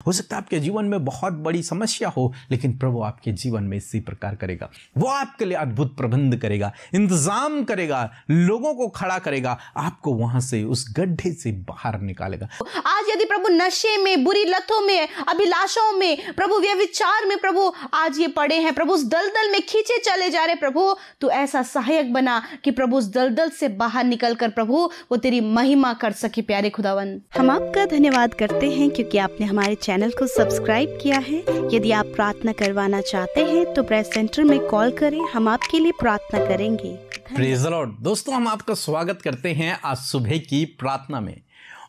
हो सकता है आपके जीवन में बहुत बड़ी समस्या हो, लेकिन प्रभु आपके जीवन में इसी प्रकार करेगा। वो आपके लिए अद्भुत प्रबंध करेगा, इंतजाम करेगा, लोगों को खड़ा करेगा, आपको वहां से उस गड्ढे से बाहर निकालेगा। आज यदि प्रभु नशे में, बुरी लतों में, अभिलाषाओं में, प्रभु व्यभिचार में प्रभु आज ये पड़े हैं, प्रभु उस दलदल में खींचे चले जा रहे, प्रभु तू ऐसा सहायक बना कि प्रभु उस दलदल से बाहर निकलकर प्रभु वो तेरी महिमा कर सके। प्यारे खुदावन, हम आपका धन्यवाद करते हैं क्योंकि आपने हमारे चैनल को सब्सक्राइब किया है। यदि आप प्रार्थना करवाना चाहते हैं तो प्रेस सेंटर में कॉल करें, हम आपके लिए प्रार्थना करेंगे। Praise the Lord. दोस्तों, हम आपका स्वागत करते हैं आज सुबह की प्रार्थना में।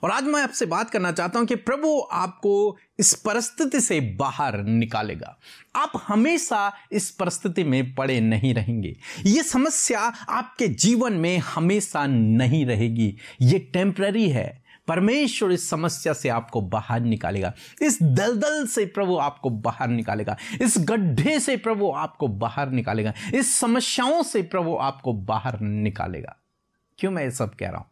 और आज मैं आपसे बात करना चाहता हूं कि प्रभु आपको इस परिस्थिति से बाहर निकालेगा। आप हमेशा इस परिस्थिति में पड़े नहीं रहेंगे। ये समस्या आपके जीवन में हमेशा नहीं रहेगी, ये टेम्पररी है। परमेश्वर इस समस्या से आपको बाहर निकालेगा, इस दलदल से प्रभु आपको बाहर निकालेगा, इस गड्ढे से प्रभु आपको बाहर निकालेगा, इस समस्याओं से प्रभु आपको बाहर निकालेगा। क्यों मैं ये सब कह रहा हूं?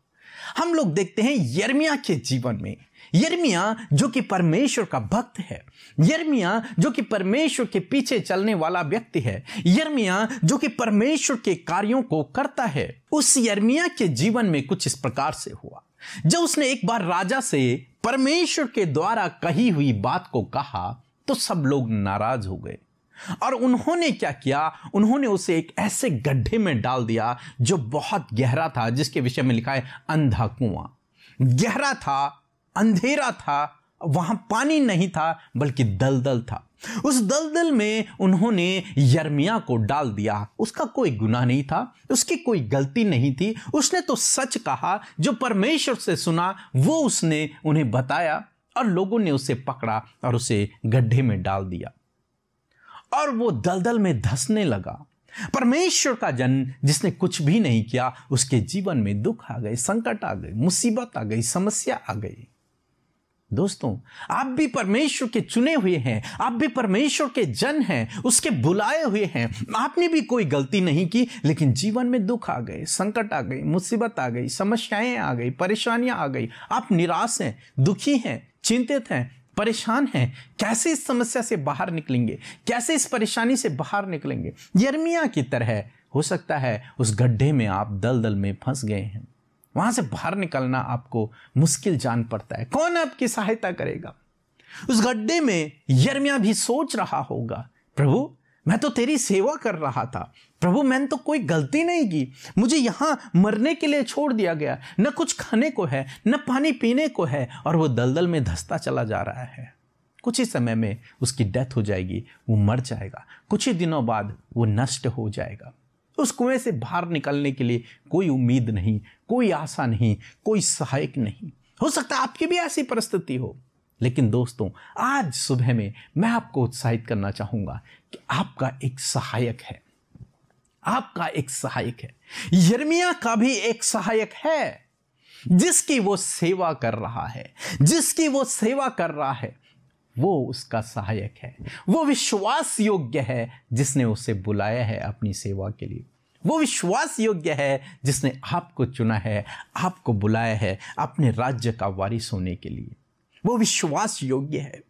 हम लोग देखते हैं यिर्मयाह के जीवन में, यिर्मयाह जो कि परमेश्वर का भक्त है, यिर्मयाह जो कि परमेश्वर के पीछे चलने वाला व्यक्ति है, यिर्मयाह जो कि परमेश्वर के कार्यों को करता है, उस यिर्मयाह के जीवन में कुछ इस प्रकार से हुआ। जब उसने एक बार राजा से परमेश्वर के द्वारा कही हुई बात को कहा तो सब लोग नाराज हो गए और उन्होंने क्या किया, उन्होंने उसे एक ऐसे गड्ढे में डाल दिया जो बहुत गहरा था, जिसके विषय में लिखा है अंधा कुआं। गहरा था, अंधेरा था, वहां पानी नहीं था बल्कि दलदल था। उस दलदल में उन्होंने यिर्मयाह को डाल दिया। उसका कोई गुनाह नहीं था, उसकी कोई गलती नहीं थी। उसने तो सच कहा, जो परमेश्वर से सुना वो उसने उन्हें बताया और लोगों ने उसे पकड़ा और उसे गड्ढे में डाल दिया और वो दलदल में धंसने लगा। परमेश्वर का जन जिसने कुछ भी नहीं किया, उसके जीवन में दुख आ गए, संकट आ गए, मुसीबत आ गई, समस्या आ गई। दोस्तों, आप भी परमेश्वर के चुने हुए हैं, आप भी परमेश्वर के जन हैं, उसके बुलाए हुए हैं। आपने भी कोई गलती नहीं की, लेकिन जीवन में दुख आ गए, संकट आ गई, मुसीबत आ गई, समस्याएं आ गई, परेशानियां आ गई। आप निराश हैं, दुखी हैं, चिंतित हैं, परेशान हैं। कैसे इस समस्या से बाहर निकलेंगे, कैसे इस परेशानी से बाहर निकलेंगे? यिर्मयाह की तरह हो सकता है उस गड्ढे में आप दलदल में फंस गए हैं, वहां से बाहर निकलना आपको मुश्किल जान पड़ता है। कौन आपकी सहायता करेगा? उस गड्ढे में यिर्मयाह भी सोच रहा होगा, प्रभु मैं तो तेरी सेवा कर रहा था, प्रभु मैंने तो कोई गलती नहीं की, मुझे यहां मरने के लिए छोड़ दिया गया, न कुछ खाने को है, न पानी पीने को है, और वो दलदल में धंसता चला जा रहा है। कुछ ही समय में उसकी डेथ हो जाएगी, वो मर जाएगा, कुछ ही दिनों बाद वो नष्ट हो जाएगा। उस कुएं से बाहर निकलने के लिए कोई उम्मीद नहीं, कोई आशा नहीं, कोई सहायक नहीं। हो सकता है आपकी भी ऐसी परिस्थिति हो, लेकिन दोस्तों आज सुबह में मैं आपको उत्साहित करना चाहूंगा कि आपका एक सहायक है, आपका एक सहायक है। यिर्मयाह का भी एक सहायक है जिसकी वो सेवा कर रहा है, जिसकी वो सेवा कर रहा है, वो उसका सहायक है। वो विश्वास योग्य है जिसने उसे बुलाया है अपनी सेवा के लिए। वो विश्वास योग्य है जिसने आपको चुना है, आपको बुलाया है अपने राज्य का वारिस होने के लिए। वो विश्वास योग्य है।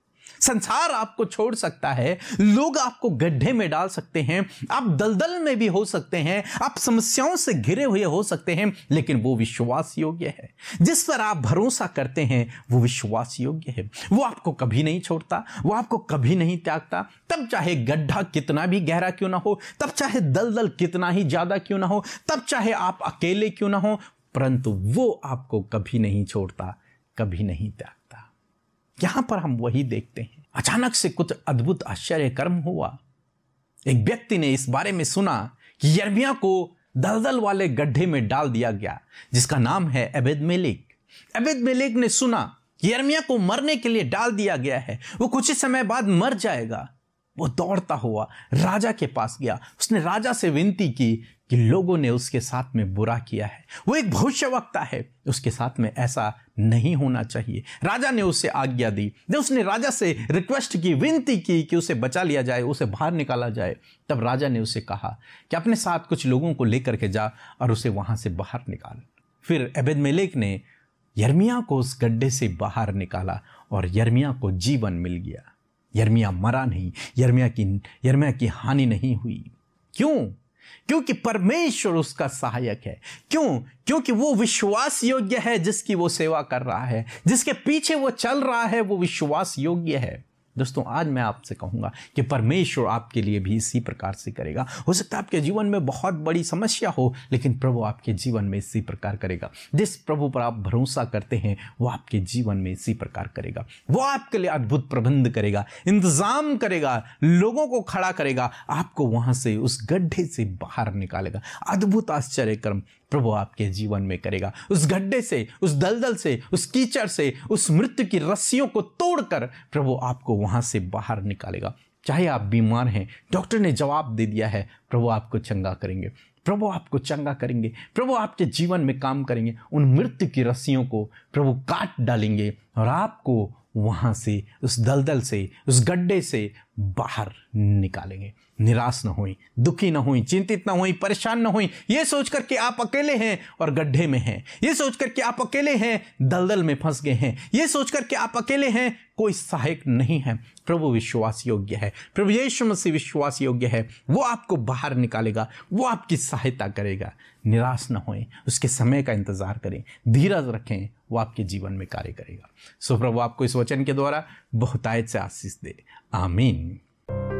संसार आपको छोड़ सकता है, लोग आपको गड्ढे में डाल सकते हैं, आप दलदल में भी हो सकते हैं, आप समस्याओं से घिरे हुए हो सकते हैं, लेकिन वो विश्वास योग्य है। जिस पर आप भरोसा करते हैं वो विश्वास योग्य है। वो आपको कभी नहीं छोड़ता, वो आपको कभी नहीं त्यागता। तब चाहे गड्ढा कितना भी गहरा क्यों ना हो, तब चाहे दलदल कितना ही ज्यादा क्यों ना हो, तब चाहे आप अकेले क्यों ना हो, परंतु वो आपको कभी नहीं छोड़ता, कभी नहीं त्यागता। यहां पर हम वही देखते हैं। अचानक से कुछ अद्भुत आश्चर्य कर्म हुआ। एक व्यक्ति ने इस बारे में सुना कि यिर्मयाह को दलदल वाले गड्ढे में डाल दिया गया, जिसका नाम है एबेद-मेलेक। एबेद-मेलेक ने सुना कि यिर्मयाह को मरने के लिए डाल दिया गया है, वो कुछ ही समय बाद मर जाएगा। वो दौड़ता हुआ राजा के पास गया। उसने राजा से विनती की कि लोगों ने उसके साथ में बुरा किया है, वो एक भविष्यवक्ता है, उसके साथ में ऐसा नहीं होना चाहिए। राजा ने उसे आज्ञा दी। जब उसने राजा से रिक्वेस्ट की, विनती की कि उसे बचा लिया जाए, उसे बाहर निकाला जाए, तब राजा ने उसे कहा कि अपने साथ कुछ लोगों को लेकर के जा और उसे वहां से बाहर निकाल। फिर एबेद-मेलेक ने यिर्मयाह को उस गड्ढे से बाहर निकाला और यिर्मयाह को जीवन मिल गया। यिर्मयाह मरा नहीं, यिर्मयाह की हानि नहीं हुई। क्यों? क्योंकि परमेश्वर उसका सहायक है। क्यों? क्योंकि वो विश्वास योग्य है जिसकी वो सेवा कर रहा है, जिसके पीछे वो चल रहा है, वो विश्वास योग्य है। दोस्तों, आज मैं आपसे कहूंगा कि परमेश्वर आपके लिए भी इसी प्रकार से करेगा। हो सकता है आपके जीवन में बहुत बड़ी समस्या हो, लेकिन प्रभु आपके जीवन में इसी प्रकार करेगा। जिस प्रभु पर आप भरोसा करते हैं वो आपके जीवन में इसी प्रकार करेगा। वो आपके लिए अद्भुत प्रबंध करेगा, इंतजाम करेगा, लोगों को खड़ा करेगा, आपको वहां से उस गड्ढे से बाहर निकालेगा। अद्भुत आश्चर्य कर्म प्रभु आपके जीवन में करेगा। उस गड्ढे से, उस दलदल से, उस कीचड़ से, उस मृत्यु की रस्सियों को तोड़कर प्रभु आपको वहां से बाहर निकालेगा। चाहे आप बीमार हैं, डॉक्टर ने जवाब दे दिया है, प्रभु आपको चंगा करेंगे, प्रभु आपको चंगा करेंगे, प्रभु आपके जीवन में काम करेंगे। उन मृत्यु की रस्सियों को प्रभु काट डालेंगे और आपको वहां से, उस दलदल से, उस गड्ढे से बाहर निकालेंगे। निराश न होई, दुखी न होई, चिंतित न होई, परेशान न होई, ये सोचकर कि आप अकेले हैं और गड्ढे में हैं, ये सोचकर कि आप अकेले हैं, दलदल में फंस गए हैं, ये सोचकर कि आप अकेले हैं, कोई सहायक नहीं है। प्रभु विश्वास योग्य है, प्रभु यीशु मसीह विश्वास योग्य है। वो आपको बाहर निकालेगा, वो आपकी सहायता करेगा। निराश न होएं, उसके समय का इंतजार करें, धीरज रखें, वो आपके जीवन में कार्य करेगा। सो प्रभु आपको इस वचन के द्वारा बहुतायत से आशीष दे। आमीन।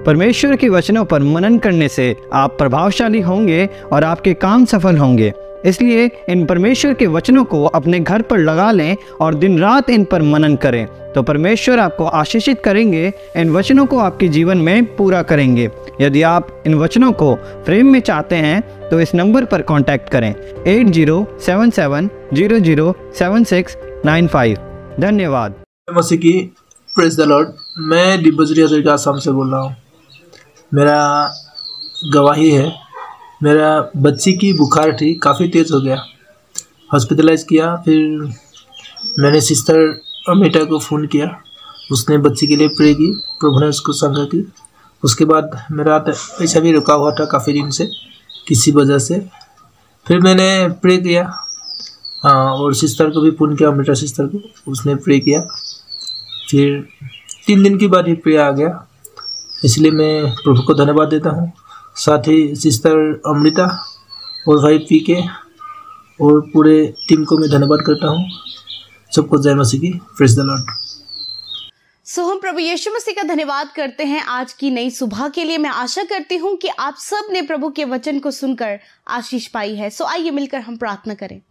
परमेश्वर के वचनों पर मनन करने से आप प्रभावशाली होंगे और आपके काम सफल होंगे। इसलिए इन परमेश्वर के वचनों को अपने घर पर लगा लें और दिन रात इन पर मनन करें, तो परमेश्वर आपको आशीषित करेंगे, इन वचनों को आपके जीवन में पूरा करेंगे। यदि आप इन वचनों को फ्रेम में चाहते हैं तो इस नंबर पर कांटेक्ट करें 8077007695। धन्यवाद। मसीह की प्रेज द लॉर्ड। मैं डिब्बजरी हजरत आसाम से बोल रहा हूँ। मेरा गवाही है, मेरा बच्ची की बुखार थी, काफ़ी तेज़ हो गया, हॉस्पिटलाइज किया। फिर मैंने सिस्टर अमिता को फ़ोन किया, उसने बच्ची के लिए प्रे की, प्रभु ने उसको संगा की। उसके बाद मेरा पैसा भी रुका हुआ था काफ़ी दिन से किसी वजह से। फिर मैंने प्रे किया और सिस्टर को भी फ़ोन किया, अमिता सिस्टर को, उसने प्रे किया। फिर 3 दिन के बाद ही प्रे आ गया, इसलिए मैं प्रभु को धन्यवाद देता हूँ। साथ ही सिस्टर अमृता और भाई पी के और पूरे टीम को मैं धन्यवाद करता हूँ। सबको जय मसीह की, प्रेज द लॉर्ड। सो हम प्रभु यीशु मसीह का धन्यवाद करते हैं आज की नई सुबह के लिए। मैं आशा करती हूँ कि आप सब ने प्रभु के वचन को सुनकर आशीष पाई है। सो आइए मिलकर हम प्रार्थना करें।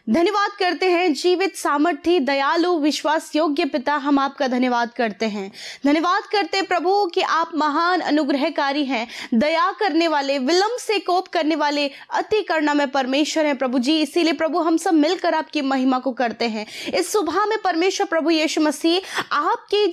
धन्यवाद करते हैं जीवित, सामर्थी, दयालु, विश्वास योग्य पिता, हम आपका धन्यवाद करते हैं। धन्यवाद करते प्रभु कि आप महान अनुग्रहकारी हैं, दया करने वाले, विलंब से कोप करने वाले, अति करुणामय परमेश्वर हैं प्रभु जी। इसीलिए प्रभु हम सब मिलकर आपकी महिमा को करते हैं इस सुबह में। परमेश्वर प्रभु यीशु मसीह, आपकी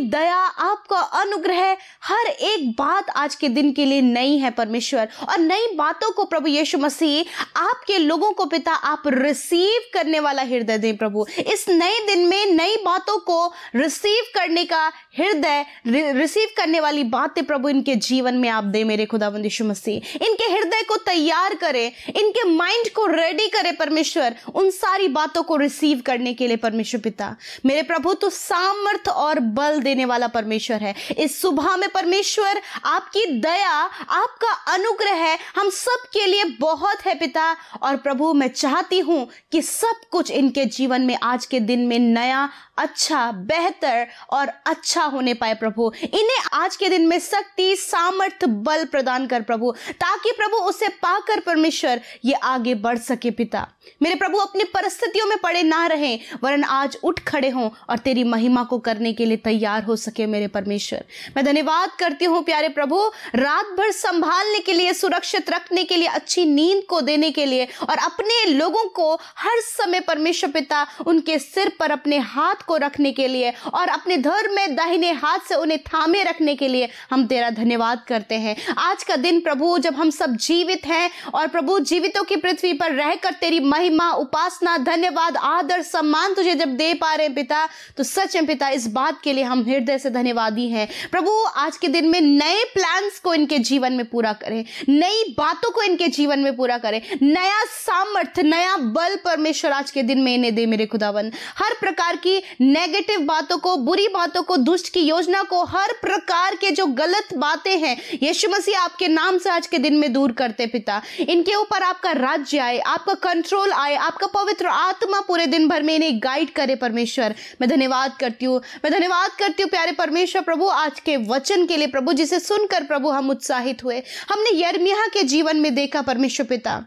दया, आपका अनुग्रह, हर एक बात आज के दिन के लिए नई है परमेश्वर। और नई बातों को प्रभु यीशु मसीह आपके लोगों को पिता आप रिसीव करने वाला हृदय दें प्रभु। इस नए दिन में नई बातों को रिसीव करने का हृदय, रिसीव करने वाली बातें प्रभु इनके जीवन में आप दे मेरे खुदावंद यीशु मसीह। इनके हृदय को तैयार करें, इनके माइंड को रेडी करें परमेश्वर, उन सारी बातों को रिसीव करने के लिए परमेश्वर पिता। मेरे प्रभु तो सामर्थ और बल देने वाला परमेश्वर है। इस सुबह में परमेश्वर आपकी दया, आपका अनुग्रह हम सब के लिए बहुत है पिता। और प्रभु मैं चाहती हूं कि सब कुछ इनके जीवन में आज के दिन में नया, अच्छा, बेहतर और अच्छा होने पाए प्रभु। इन्हें आज के दिन में शक्ति, सामर्थ, बल प्रदान कर प्रभु, ताकि प्रभु उसे पाकर परमेश्वर ये आगे बढ़ सके पिता। मेरे प्रभु अपनी परिस्थितियों में पड़े ना रहें, वरन आज उठ खड़े हों और तेरी महिमा को करने के लिए तैयार हो सके मेरे परमेश्वर। मैं धन्यवाद करती हूँ प्यारे प्रभु, रात भर संभालने के लिए, सुरक्षित रखने के लिए, अच्छी नींद को देने के लिए और अपने लोगों को हर समय परमेश्वर पिता उनके सिर पर अपने हाथ को रखने के लिए और अपने धर्म में दाहिने हाथ से उन्हें थामे रखने के लिए हम तेरा धन्यवाद करते हैं। आज का दिन प्रभु जब हम सब जीवित हैं और प्रभु जीवितों की पृथ्वी पर रहकर तेरी महिमा, उपासना, धन्यवाद, आदर, सम्मान तुझे जब दे पा रहे हैं पिता, तो सच में पिता इस बात के लिए हम हृदय से धन्यवादी हैं प्रभु। आज के दिन में नए प्लान्स को इनके जीवन में पूरा करें, नई बातों को इनके जीवन में पूरा करें, नया सामर्थ, नया नया बल परमेश्वर आज के दिन में इन्हें दे मेरे खुदावन। हर प्रकार की नेगेटिव बातों को, बुरी बातों को, दुष्ट की योजना को, हर प्रकार के जो गलत बातें हैं यीशु मसीह आपके नाम से आज के दिन में दूर करते पिता। इनके ऊपर आपका राज्य आए, आपका कंट्रोल आए, आपका पवित्र आत्मा पूरे दिन भर में इन्हें गाइड करे परमेश्वर। मैं धन्यवाद करती हूँ, मैं धन्यवाद करती हूँ प्यारे परमेश्वर प्रभु आज के वचन के लिए प्रभु, जिसे सुनकर प्रभु हम उत्साहित हुए। हमने यिर्मयाह के जीवन में देखा परमेश्वर पिता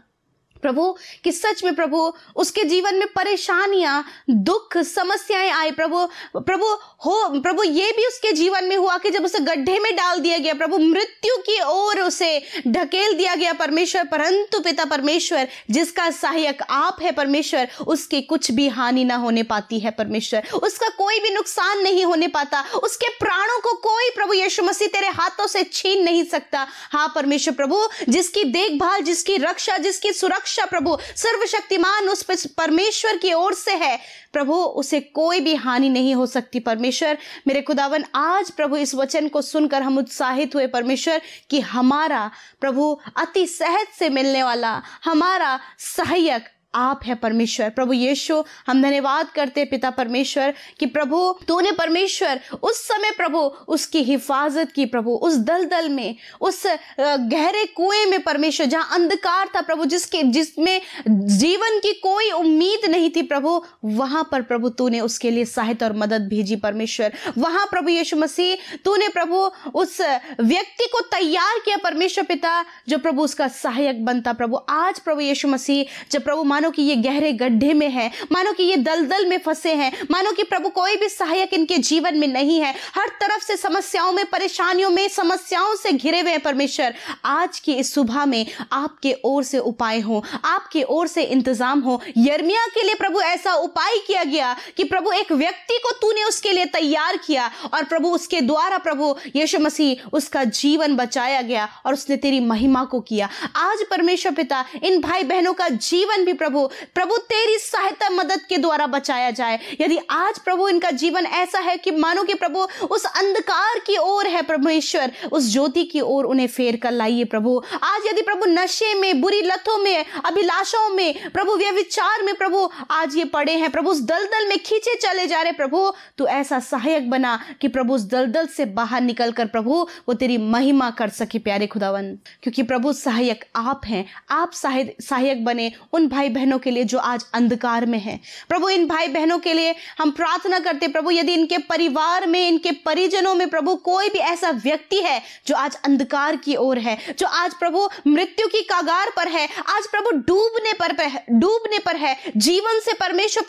प्रभु कि सच में प्रभु उसके जीवन में परेशानियां, दुख, समस्याएं आई प्रभु ये भी उसके जीवन में हुआ कि जब उसे गड्ढे में डाल दिया गया प्रभु, मृत्यु की ओर उसे ढकेल दिया गया परमेश्वर। परंतु पिता परमेश्वर जिसका सहायक आप है परमेश्वर, उसकी कुछ भी हानि ना होने पाती है परमेश्वर, उसका कोई भी नुकसान नहीं होने पाता, उसके प्राणों को कोई प्रभु यीशु मसीह तेरे हाथों से छीन नहीं सकता। हाँ परमेश्वर प्रभु, जिसकी देखभाल, जिसकी रक्षा, जिसकी सुरक्षा प्रभु सर्वशक्तिमान उस परमेश्वर की ओर से है प्रभु, उसे कोई भी हानि नहीं हो सकती परमेश्वर। मेरे खुदावन आज प्रभु इस वचन को सुनकर हम उत्साहित हुए परमेश्वर कि हमारा प्रभु अति सहज से मिलने वाला हमारा सहायक आप है परमेश्वर। प्रभु यीशु हम धन्यवाद करते पिता परमेश्वर कि प्रभु तूने परमेश्वर उस समय प्रभु उसकी हिफाजत की प्रभु, उस दलदल में, उस गहरे कुएं में परमेश्वर जहां अंधकार था प्रभु, जिसमें जीवन की कोई उम्मीद नहीं थी प्रभु, वहां पर प्रभु तूने उसके लिए सहायता और मदद भेजी परमेश्वर। वहां प्रभु यीशु मसीह तूने प्रभु उस व्यक्ति को तैयार किया परमेश्वर पिता, जो प्रभु उसका सहायक बनता प्रभु। आज प्रभु यीशु मसीह जब प्रभु मानो कि ये गहरे गड्ढे में है, मानो कि ये दलदल में फंसे हैं, मानो कि प्रभु कोई भी सहायक इनके जीवन में नहीं है, हर तरफ से समस्याओं में, परेशानियों में, समस्याओं से घिरे हुए हैं परमेश्वर, आज की इस सुबह में आपके ओर से उपाय हो, आपके ओर से इंतजाम हो। यिर्मयाह के लिए प्रभु ऐसा उपाय किया गया कि प्रभु एक व्यक्ति को तूने उसके लिए तैयार किया और प्रभु उसके द्वारा प्रभु यीशु मसीह उसका जीवन बचाया गया और उसने तेरी महिमा को किया। आज परमेश्वर पिता इन भाई बहनों का जीवन भी प्रभु तेरी सहायता मदद के द्वारा बचाया जाए। यदि आज प्रभु इनका जीवन ऐसा है कि मानो कि प्रभु उस अंधकार की ओर है परमेश्वर, उस ज्योति की ओर उन्हें फेर कर लाइए प्रभु। आज यदि प्रभु नशे में, बुरी लतों में, अभिलाषाओं में, प्रभु व्यभिचार में प्रभु आज ये पड़े हैं प्रभु, उस दलदल में खींचे चले जा रहे प्रभु, तू ऐसा सहायक बना कि प्रभु उस दलदल से बाहर निकलकर प्रभु वो तेरी महिमा कर सके प्यारे खुदावन। क्योंकि प्रभु सहायक आप हैं, आप सहायक बने उन भाई बहनों के लिए जो आज अंधकार में हैं प्रभु। इन भाई बहनों के लिए हम प्रार्थना करते प्रभु, यदि इनके परिवार में, इनके परिजनों में प्रभु कोई भी ऐसा व्यक्ति है जो आज अंधकार की ओर है, जो आज प्रभु मृत्यु की कगार पर है, आज प्रभु डूबने पर है जीवन से परमेश्वर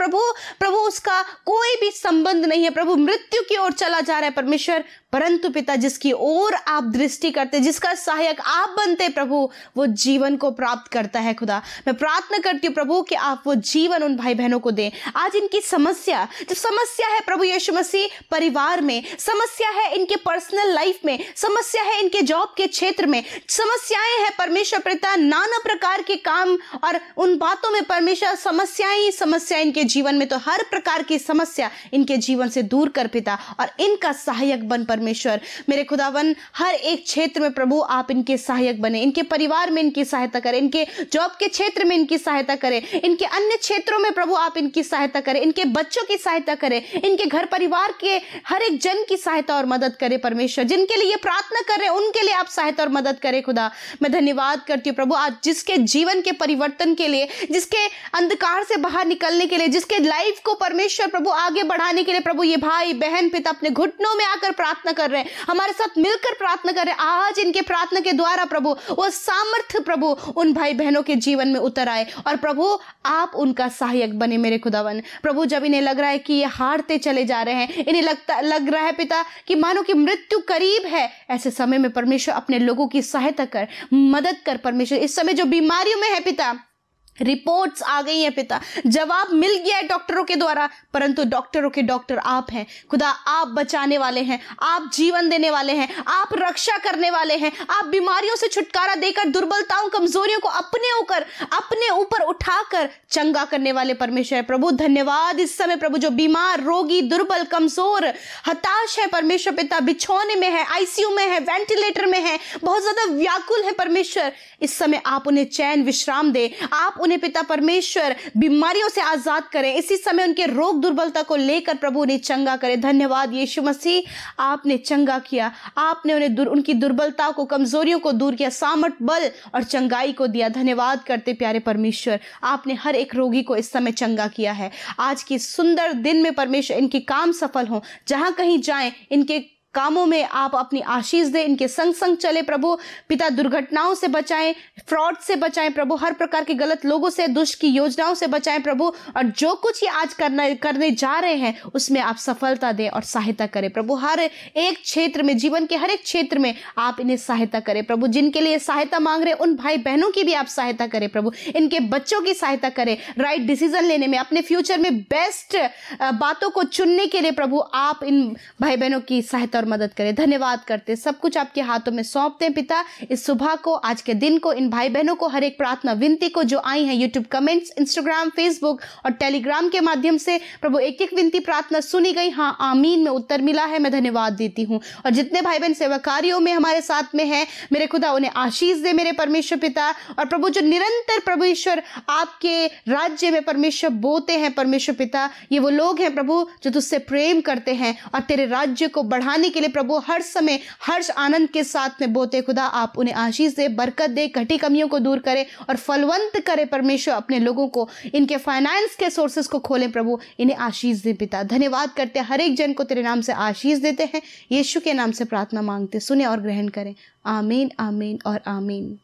प्रभु उसका कोई भी संबंध नहीं है प्रभु, मृत्यु की ओर चला जा रहा है परमेश्वर, परंतु पिता जिसकी ओर आप दृष्टि करते, जिसका सहायक आप बनते प्रभु, वो जीवन को प्राप्त करता है खुदा। मैं प्रार्थना करती हूँ प्रभु कि आप वो जीवन उन भाई बहनों को दें। आज इनकी समस्या है प्रभु यीशु मसीह, परिवार में समस्या है, इनके पर्सनल लाइफ में समस्या है, इनके जॉब के क्षेत्र में समस्याएं हैं परमेश्वर पिता, नाना प्रकार के काम और उन बातों में परमेश्वर समस्या इनके जीवन में, तो हर प्रकार की समस्या इनके जीवन से दूर कर पिता और इनका सहायक बन परमेश्वर। मेरे खुदावन हर एक क्षेत्र में प्रभु आप इनके सहायक बने, इनके परिवार में इनकी सहायता करें, इनके जॉब के क्षेत्र में इनकी सहायता करें, इनके अन्य क्षेत्रों में प्रभु आप इनकी सहायता करें, इनके बच्चों की सहायता करें, इनके घर परिवार के हर एक जन की सहायता और मदद करें परमेश्वर। जिनके लिए प्रार्थना कर रहे हैं उनके लिए आप सहायता और मदद करें खुदा। मैं धन्यवाद करती हूँ प्रभु आज जिसके जीवन के परिवर्तन के लिए, जिसके अंधकार से बाहर निकलने के लिए, जिसके लाइफ को परमेश्वर प्रभु आगे बढ़ाने के लिए प्रभु ये भाई बहन पिता अपने घुटनों में आकर प्रार्थना कर रहे हैं, हमारे साथ मिलकर प्रार्थना कर रहे हैं। आज इनके प्रार्थना के द्वारा प्रभु वो सामर्थ्य प्रभु उन भाई बहनों के जीवन में उतर आए और प्रभु आप उनका सहायक बने मेरे खुदावन। प्रभु जब इन्हें लग रहा है कि ये हारते चले जा रहे हैं, इन्हें लग रहा है पिता कि मानो कि मृत्यु करीब है, ऐसे समय में परमेश्वर अपने लोगों की सहायता कर, मदद कर परमेश्वर। इस समय जो बीमारियों में है पिता, रिपोर्ट्स आ गई हैं पिता, जवाब मिल गया है डॉक्टरों के द्वारा, परंतु डॉक्टरों के डॉक्टर आप हैं खुदा, आप बचाने वाले हैं, आप जीवन देने वाले हैं, आप रक्षा करने वाले हैं, आप बीमारियों से छुटकारा देकर दुर्बलताओं कमजोरियों को अपने ऊपर उठाकर चंगा करने वाले परमेश्वर है प्रभु। धन्यवाद इस समय प्रभु जो बीमार, रोगी, दुर्बल, कमजोर, हताश है परमेश्वर पिता, बिछौने में है, आईसीयू में है, वेंटिलेटर में है, बहुत ज्यादा व्याकुल है परमेश्वर, इस समय आप उन्हें चैन विश्राम दे, आप उन्हें पिता परमेश्वर बीमारियों से आजाद करें। इसी समय उनके रोग दुर्बलता को लेकर प्रभु उन्हें चंगा करें। धन्यवाद यीशु मसीह, आपने चंगा किया, आपने उन्हें उनकी दुर्बलता को, कमजोरियों को दूर किया, सामर्थ, बल और चंगाई को दिया। धन्यवाद करते प्यारे परमेश्वर, आपने हर एक रोगी को इस समय चंगा किया है। आज की सुंदर दिन में परमेश्वर इनके काम सफल हों, जहां कहीं जाएं इनके कामों में आप अपनी आशीष दें, इनके संग संग चले प्रभु पिता। दुर्घटनाओं से बचाएं, फ्रॉड से बचाएं प्रभु, हर प्रकार के गलत लोगों से, दुष्ट की योजनाओं से बचाएं प्रभु। और जो कुछ ये आज करने जा रहे हैं उसमें आप सफलता दें और सहायता करें प्रभु। हर एक क्षेत्र में, जीवन के हर एक क्षेत्र में आप इन्हें सहायता करें प्रभु। जिनके लिए सहायता मांग रहे उन भाई बहनों की भी आप सहायता करें प्रभु। इनके बच्चों की सहायता करें राइट डिसीजन लेने में, अपने फ्यूचर में बेस्ट बातों को चुनने के लिए प्रभु आप इन भाई बहनों की सहायता और मदद करें। धन्यवाद करते, सब कुछ आपके हाथों में सौंपते हैं पिता। इस सुबह को, आज के दिन को, इन भाई बहनों को, हर एक प्रार्थना विनती को जो आई है यूट्यूब कमेंट्स, इंस्टाग्राम, फेसबुक और टेलीग्राम के माध्यम से प्रभु, एक एक विनती प्रार्थना सुनी गई। हाँ, आमीन में उत्तर मिला है, मैं धन्यवाद देती हूँ। और जितने भाई बहन सेवाकारियों में हमारे साथ में हैं, मेरे खुदा उन्हें आशीष दे मेरे परमेश्वर पिता। और प्रभु जो निरंतर प्रभु ईश्वर आपके राज्य में परमेश्वर बोते हैं परमेश्वर पिता, ये वो लोग हैं प्रभु जो तुझसे प्रेम करते हैं और तेरे राज्य को बढ़ाने के लिए प्रभु हर समय हर्ष आनंद के साथ में बोते। खुदा आप उन्हें आशीष दे, बरकत दे, घटी कमियों को दूर करे और फलवंत करे परमेश्वर। अपने लोगों को इनके फाइनेंस के सोर्सेस को खोलें प्रभु, इन्हें आशीष दे पिता। धन्यवाद करते, हर एक जन को तेरे नाम से आशीष देते हैं। यीशु के नाम से प्रार्थना मांगते, सुने और ग्रहण करें। आमीन, आमीन और आमीन।